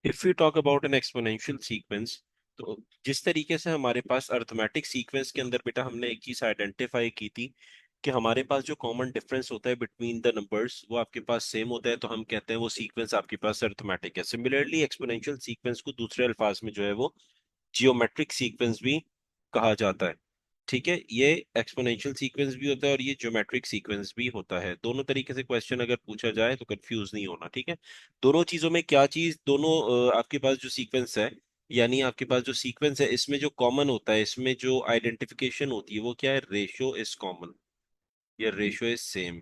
If you talk about an exponential sequence, तो जिस तरीके से हमारे पास अर्थमेटिक सीक्वेंस के अंदर बेटा हमने एक चीज आइडेंटिफाई की थी कि हमारे पास जो कॉमन डिफरेंस होता है बिटवीन द नंबर्स वो आपके पास सेम होता है, तो हम कहते हैं वो सीक्वेंस आपके पास अर्थमेटिक है। सिमिलरली एक्सपोनेंशियल सीक्वेंस को दूसरे अल्फाज में जो है वो जियोमेट्रिक सीक्वेंस भी कहा जाता है। ठीक है, ये एक्सपोनेंशियल सीक्वेंस भी होता है और ये ज्योमेट्रिक सीक्वेंस भी होता है। दोनों तरीके से क्वेश्चन अगर पूछा जाए तो कंफ्यूज नहीं होना। ठीक है, दोनों चीजों में क्या चीज दोनों आपके पास जो सीक्वेंस है, यानी आपके पास जो सीक्वेंस है इसमें जो कॉमन होता है, इसमें जो आइडेंटिफिकेशन होती है वो क्या है? रेशियो इज कॉमन, ये ratio is same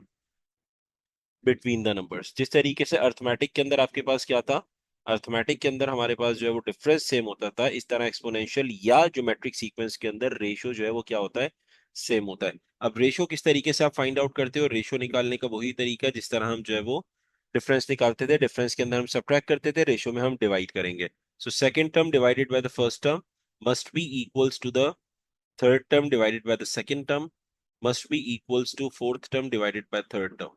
between the numbers. जिस तरीके से अर्थमेटिक के अंदर आपके पास क्या था, अर्थमेटिक के अंदर हमारे पास जो है वो डिफरेंस सेम होता था, इस तरह एक्सपोनेंशियल या ज्योमेट्रिक सीक्वेंस के अंदर रेशियो जो है वो क्या होता है? सेम होता है। अब रेशियो किस तरीके से आप फाइंड आउट करते हो? रेशियो निकालने का वही तरीका जिस तरह हम जो है वो डिफरेंस निकालते थे। डिफरेंस के अंदर हम सब्ट्रैक्ट करते थे, रेशियो में हम डिवाइड करेंगे। So second term divided by the first term must be equals to the third term divided by the second term must be equals to fourth term divided by third term,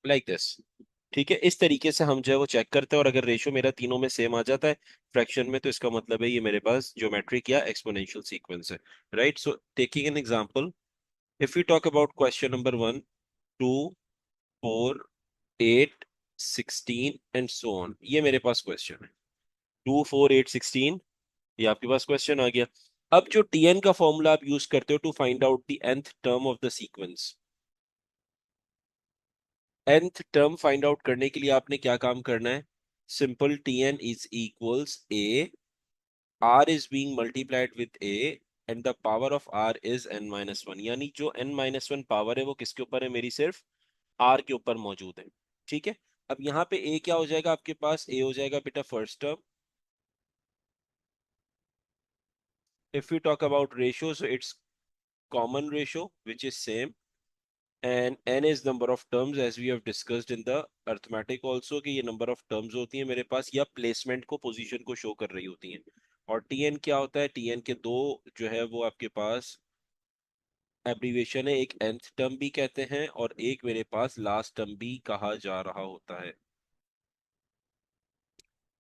like this. ठीक है, इस तरीके से हम जो है वो check करते हैं, और अगर रेशियो मेरा तीनों में सेम आ जाता है फ्रैक्शन में, तो इसका मतलब है ये मेरे पास ज्योमेट्रिक या एक्सपोनेंशियल सीक्वेंस है। Right, so taking an example, if you talk about question number 1, 2, 4, 8, 16 and so on, ये मेरे पास क्वेश्चन है। 2, 4, 8, 16, ये आपके पास क्वेश्चन आ गया। अब जो टीएन का फॉर्मूला आप यूज करते हो to find out the nth term of the sequence, nth term find out करने के लिए आपने क्या काम करना है? Simple, T N is equals A, R is being multiplied with A, and the power of R is N minus one. यानी जो एन माइनस वन पावर है वो किसके ऊपर है? मेरी सिर्फ आर के ऊपर मौजूद है। ठीक है, अब यहाँ पे ए क्या हो जाएगा आपके पास? ए हो जाएगा बेटा first term. If you talk about ratio, so it's common ratio which is same, and n is number of terms as we have discussed in the arithmetic also, कि ये नंबर ऑफ टर्म्स होती है मेरे पास या placement को, position को show कर रही होती हैं। और tn क्या होता है? tn के दो जो है वो आपके पास एब्रीवेशन है, एक nth टर्म भी कहते हैं और एक मेरे पास लास्ट टर्म भी कहा जा रहा होता है।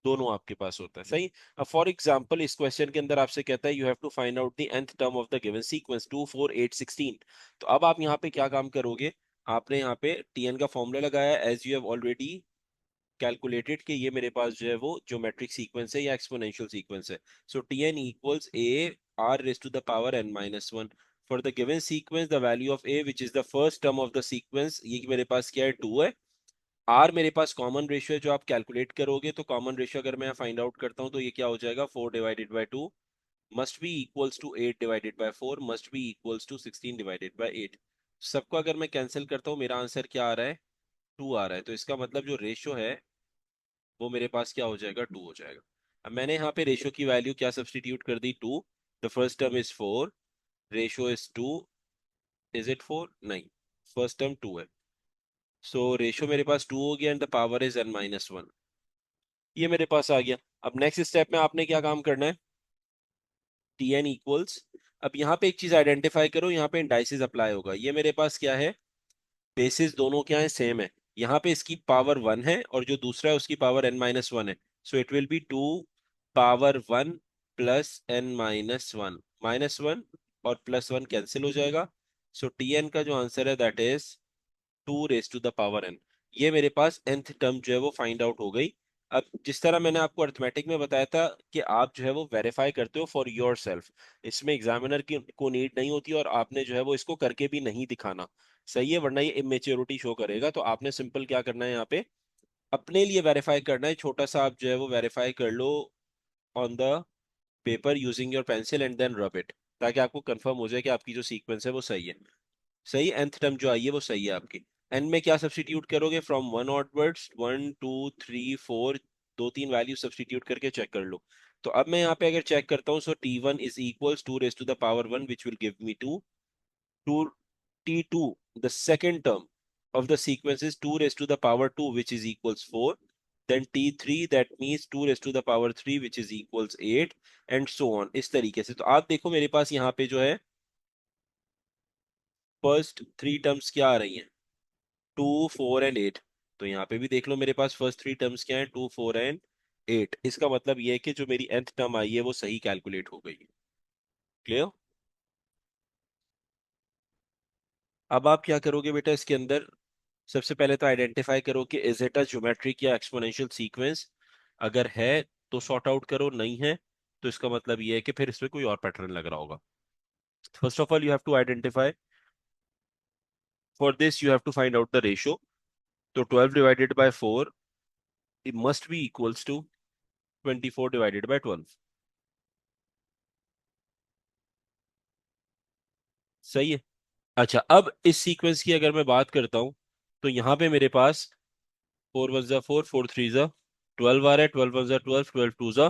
दोनों आपके पास होता है, सही। अब फॉर एग्जांपल इस क्वेश्चन के अंदर आपसे कहता है you have to find out the nth term of the given sequence 2, 4, 8, 16। तो अब आप यहाँ पे क्या काम करोगे? आपने यहाँ पे tn का फॉर्मूला लगाया, as you have already calculated कि ये मेरे पास जो है वो ज्योमेट्रिक सीक्वेंस है या एक्सपोनेंशियल सीक्वेंस है। So tn equals a r raise to the power n minus one. For the given sequence the value of a which is the first term of the sequence, ये मेरे पास क्या है? 2 है। Are मेरे पास common ratio है जो आप calculate करोगे, तो कॉमन रेशियो अगर मैं फाइंड आउट करता हूं तो ये क्या हो जाएगा? 4 divided by 2 must be equals to 8 divided by 4 must be equals to 16 divided by 8। सबको अगर मैं कैंसिल करता हूँ मेरा आंसर क्या आ रहा है? 2 आ रहा है। तो इसका मतलब जो रेशियो है वो मेरे पास क्या हो जाएगा? 2 हो जाएगा। अब मैंने यहाँ पे रेशियो की वैल्यू क्या सब्सटीट्यूट कर दी? 2। The first term is 4, ratio is 2। Is it 4? नहीं, फर्स्ट टर्म 2 है। सो रेशियो मेरे पास 2 हो गया and the power is n minus one. ये मेरे पास आ गया। अब नेक्स्ट स्टेप में आपने क्या काम करना है? टी एन इक्वल्स, अब यहाँ पे एक चीज आइडेंटिफाई करो, यहाँ पे इंडाइसिस अप्लाई होगा। ये मेरे पास क्या है? बेसिस दोनों क्या है? सेम है। यहाँ पे इसकी पावर 1 है और जो दूसरा है उसकी पावर n माइनस वन है। So it will be 2 power 1 plus n minus one. Minus one और प्लस वन कैंसिल हो जाएगा। सो टी एन का जो आंसर है that is 2 raise to the power n। ये मेरे पास nth टर्म जो है वो फाइंड आउट हो गई। अब जिस तरह मैंने आपको अर्थमेटिक में बताया था कि आप जो है वो वेरीफाई करते हो फॉर योर सेल्फ, इसमें एग्जामिनर की को नीड नहीं होती और आपने जो है वो इसको करके भी नहीं दिखाना। सही है, वरना ये इमेच्योरिटी शो करेगा। तो आपने सिंपल क्या करना है, यहाँ पे अपने लिए वेरीफाई करना है, छोटा सा आप जो है वो वेरीफाई कर लो on the paper using your pencil and then rub it, ताकि आपको कंफर्म हो जाए कि आपकी जो सीक्वेंस है वो सही है। सही, nth टर्म जो आई है वो सही है आपकी। n में क्या सब्सटीट्यूट करोगे? फ्रॉम वन ऑनवर्ड्स, 1, 2, 3, 4, दो तीन वैल्यू सब्सटीट्यूट करके चेक कर लो। तो अब मैं यहाँ पे अगर चेक करता हूँ, so t1 is equals 2 raise to the power 1 which will give me 2। 2 t2, the second term of the sequence is 2 raised to the power 2 which is equals 4, then t3 that means 2 raised to the power 3 which is equals 8, and so on। इस तरीके से तो आप देखो मेरे पास यहाँ पे जो है फर्स्ट थ्री टर्म्स क्या आ रही हैं? 2, 4 एंड 8। तो यहाँ पे भी देख लो मेरे पास फर्स्ट थ्री टर्म्स क्या है, 2 4 एंड 8। इसका मतलब ये है कि जो मेरी nth टर्म आई है वो सही कैलकुलेट हो गई। क्लियर? अब आप क्या करोगे बेटा इसके अंदर, सबसे पहले तो आइडेंटिफाई करो कि इज इट अ ज्योमेट्रिक या एक्सपोनेंशियल सीक्वेंस। अगर है तो सॉर्ट आउट करो, नहीं है तो इसका मतलब ये है कि फिर इसमें कोई और पैटर्न लग रहा होगा। First of all you have to identify, for this you have to find out the ratio. तो 12 divided by 4 it must be equals to 24 divided by 12। सही है। अच्छा, अब इस सीक्वेंस की अगर मैं बात करता हूं तो यहां पे मेरे पास 4 वन जा 4, 4 थ्री जा 12 आ रहा है, 12 वन जा 12, 12 टू जा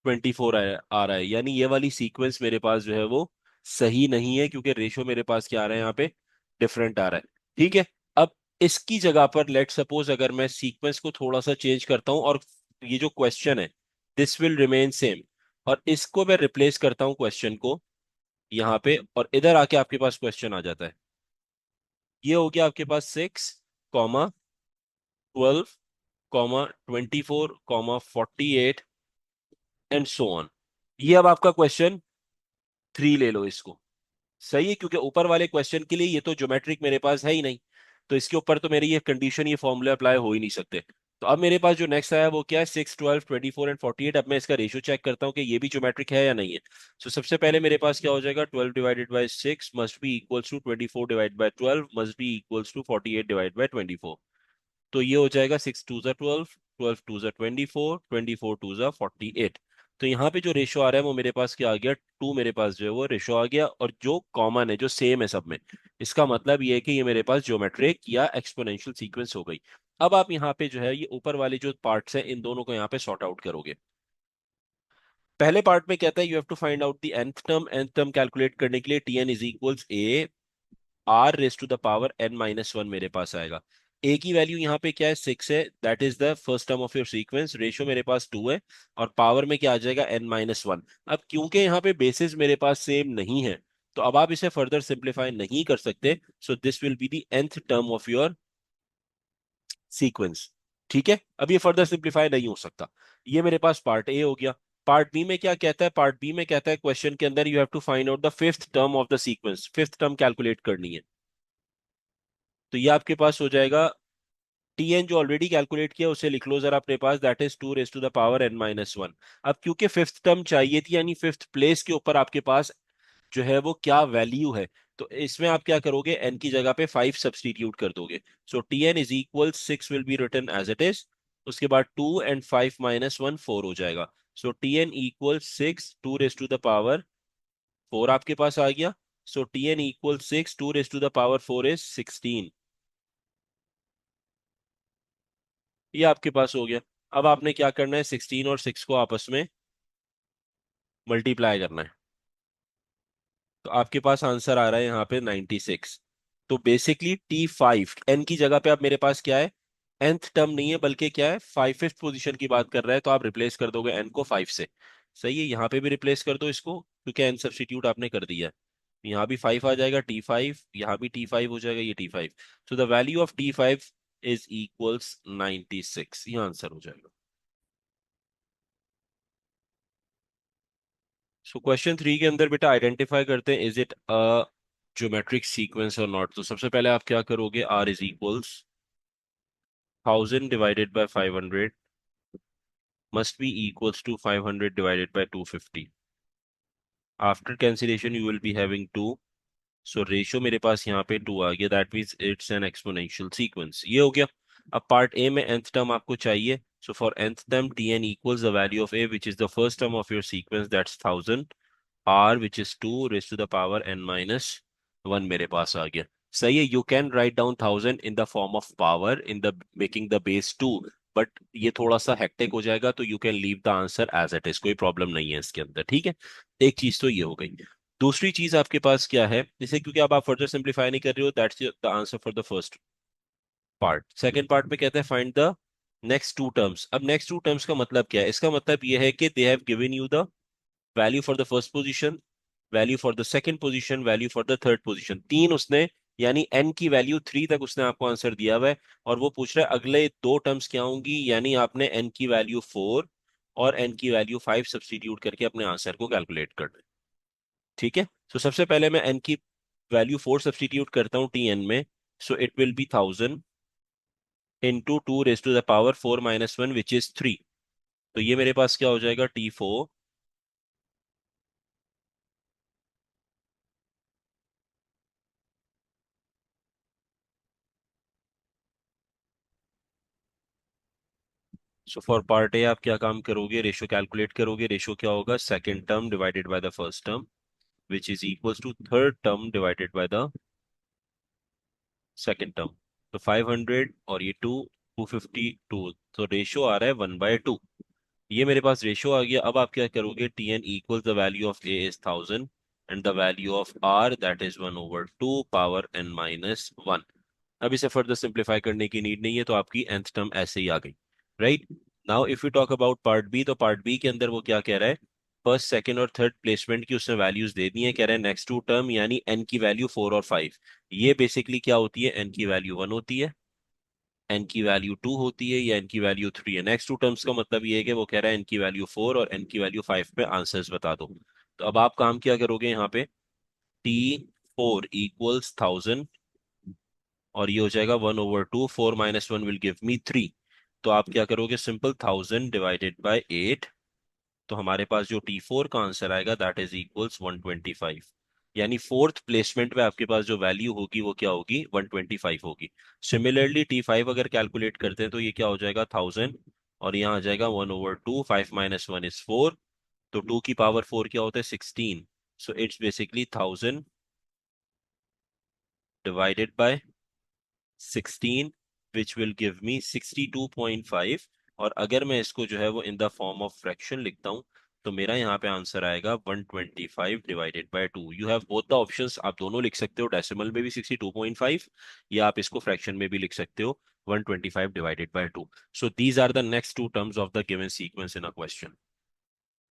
24 आ रहा है। यानी ये वाली सीक्वेंस मेरे पास जो है वो सही नहीं है, क्योंकि रेशियो मेरे पास क्या आ रहा है यहाँ पे, डिफरेंट आ रहा है। ठीक है। अब इसकी जगह पर लेट सपोज अगर मैं सीक्वेंस को थोड़ा सा चेंज करता हूं और ये जो क्वेश्चन है दिस विल रिमेन सेम, और इसको मैं रिप्लेस करता हूं क्वेश्चन को यहाँ पे, और इधर आके आपके पास क्वेश्चन आ जाता है। ये हो गया आपके पास 6 12 24 48 एंड सो ऑन। ये अब आपका क्वेश्चन 3 ले लो इसको। सही है, क्योंकि ऊपर वाले क्वेश्चन के लिए ये तो ज्योमेट्रिक मेरे पास है ही नहीं, तो इसके ऊपर तो मेरी ये कंडीशन, ये फॉर्मूला अप्लाई हो ही नहीं सकते। तो अब मेरे पास जो नेक्स्ट आया वो क्या है, 6 12 24 एंड 48। अब मैं इसका रेशियो चेक करता हूँ कि ये भी ज्योमेट्रिक है या नहीं है। सो सबसे पहले मेरे पास क्या हो जाएगा, 12 divided by 6 must be equals to 24 divide by 12 must be equals to 48 divide by 24। तो ये हो जाएगा 6 टू ज़ा 12, 12 टू ज़ा 24, 24 टू ज़ा 48। तो यहाँ पे जो रेशो आ रहा है वो मेरे पास क्या आ गया, 2 मेरे पास जो है वो रेशो आ गया, और जो कॉमन है, जो सेम है सब में, इसका मतलब ये है कि ये मेरे पास ज्योमेट्रिक या एक्सपोनेंशियल सीक्वेंस हो गई। अब आप यहाँ पे जो है ये ऊपर वाले जो पार्ट्स हैं इन दोनों को यहाँ पे सॉर्ट आउट करोगे। पहले पार्ट में कहता है you have to find out the nth term. nth term calculate करने के लिए tn is equals a R raise to the power N minus one मेरे पास आएगा। ए की वैल्यू यहाँ पे क्या है, 6 है, that is the first term of your sequence. Ratio मेरे पास 2 है, और पावर में क्या आ जाएगा, एन माइनस वन। अब क्योंकि यहाँ पे बेसिस मेरे पास सेम नहीं है, तो अब आप इसे फर्दर सिंप्लीफाई नहीं कर सकते। So this will be the nth term of your sequence. ठीक है, अब ये फर्दर सिंप्लीफाई नहीं हो सकता। ये मेरे पास पार्ट ए हो गया। पार्ट बी में क्या कहता है, पार्ट बी में कहता है क्वेश्चन के अंदर you have to find out the fifth term of the sequence. Fifth term calculate करनी है। तो ये आपके पास हो जाएगा, टीएन जो ऑलरेडी कैलकुलेट किया उसे लिख लो जरा अपने पास, that is 2 raise to the power N minus one. अब क्योंकि फिफ्थ टर्म चाहिए थी, यानी फिफ्थ प्लेस के ऊपर आपके पास जो है वो क्या वैल्यू है, तो इसमें आप क्या करोगे, एन की जगह पे 5 सब्सटीट्यूट कर दोगे। So T N is equal 6 will be written as it is. उसके बाद 2 एंड 5 माइनस वन 4 हो जाएगा। So T N equal 6 2 raise to the power 4 आपके पास आ गया। So T N equal 6 2 raise to the power 4 is 16। ये आपके पास हो गया। अब आपने क्या करना है, 16 और 6 को आपस में मल्टीप्लाई करना है। तो आपके पास आंसर आ रहा है यहाँ पे 96। तो बेसिकली T5 n की जगह पे अब मेरे पास क्या है, nth टर्म नहीं है बल्कि क्या है, फिफ्थ पोजीशन की बात कर रहा है, तो आप रिप्लेस कर दोगे n को 5 से। सही है, यहाँ पे भी रिप्लेस कर दो इसको, क्योंकि n सब्स्टिट्यूट आपने कर दिया है। यहाँ भी 5 आ जाएगा, T5 यहाँ भी T5 हो जाएगा, ये T5। तो the value of T5 is equals 96। ये आंसर हो जाएगा। सो क्वेश्चन 3 के अंदर बेटा आइडेंटिफाई करते हैं is it a geometric sequence और नॉट। तो सबसे पहले आप क्या करोगे, R is equals 1000 divided by 500 must be equals to 500 divided by 250। After cancellation you will be having 2। So ratio मेरे पास यहाँ पे 2 आ गया, that means it's an exponential sequence. ये हो गया। अब पार्ट ए में nth टर्म आपको चाहिए। So for nth term tn equals the value of a which is the first term of your sequence, that's 1000 r which is 2 raised to the power n minus 1 मेरे पास आ गया। सही है, you can write down 1000 in the form of power in the making the base 2, but ये थोड़ा सा hectic हो जाएगा, तो you can leave the answer as it is, कोई प्रॉब्लम नहीं है इसके अंदर। ठीक है, एक चीज तो ये हो गई। दूसरी चीज आपके पास क्या है, जैसे क्योंकि अब आप फर्दर सिंप्लीफाई नहीं कर रहे हो, that's the answer for the first part. Second part में कहते हैं find the next two terms. अब नेक्स्ट टू टर्म्स का मतलब क्या है, इसका मतलब ये है कि they have given you the value for the first position, value for the second position, value for the third position. तीन उसने यानी n की वैल्यू 3 तक उसने आपको आंसर दिया हुआ है, और वो पूछ रहा है अगले दो टर्म्स क्या होंगी, यानी आपने n की वैल्यू 4 और n की वैल्यू 5 सब्सटीट्यूट करके अपने आंसर को कैलकुलेट करना है। ठीक है, तो सबसे पहले मैं n की वैल्यू 4 सब्सटीट्यूट करता हूँ tn में। सो it will B 1000 into 2 raised to the power 4 - 1 which is 3। तो ये मेरे पास क्या हो जाएगा, T4 so for part A आप क्या काम करोगे, रेशो कैलकुलेट करोगे। रेशो क्या होगा, second term divided by the first term which is equals to third term divided by the second term. तो 500 और ये 252, तो रेशो आ रहा है 1/2। ये मेरे पास रेशो आ गया। अब आप क्या करोगे, T N equal the value of A is 1000 and the value of R that is 1/2 power n minus 1। अब इसे फर्दर सिंप्लीफाई करने की नीड नहीं है, तो आपकी nth टर्म ऐसे ही आ गई। Right, now if you talk about part B, तो पार्ट बी के अंदर वो क्या कह रहा है, फर्स्ट सेकंड और थर्ड प्लेसमेंट की उसने वैल्यूज दे दी है। कह रहा है नेक्स्ट टू टर्म यानी n की वैल्यू 4 और 5, ये बेसिकली क्या होती है, n की वैल्यू 1 होती है, n की वैल्यू 2 होती है, या n की वैल्यू 3 है। नेक्स्ट टू टर्म्स का मतलब ये है कि वो कह रहा है n की वैल्यू 4 और n की वैल्यू 5 पे आंसर्स बता दो। तो अब आप काम क्या करोगे यहाँ पे, T4 इक्वल्स 1000 और ये हो जाएगा 1/2, 4 - 1 विल गिव मी 3। तो आप क्या करोगे, सिंपल 1000 डिवाइडेड बाय 8। तो हमारे पास जो T4 का आंसर आएगा दैट इज इक्वल्स 125। यानी फोर्थ प्लेसमेंट पे आपके पास जो वैल्यू होगी वो क्या होगी, 125 होगी। सिमिलरली T5 अगर कैलकुलेट करते हैं तो ये क्या हो जाएगा, 1000 और यहाँ आ जाएगा 1/2, 5 - 1 इज 4। तो 2 की पावर 4 क्या होता है, 16। So it's basically 1000 divided bye 16 which will give मी 62.5। और अगर मैं इसको जो है वो इन द फॉर्म ऑफ फ्रैक्शन लिखता हूँ, तो मेरा यहाँ पे आंसर आएगा 125 divided by 2। You have both the options, आप दोनों लिख सकते हो, डेसिमल में भी 62.5 या आप इसको फ्रैक्शन में भी लिख सकते हो 125 divided by 2। So these are the next two terms of the given sequence in a question.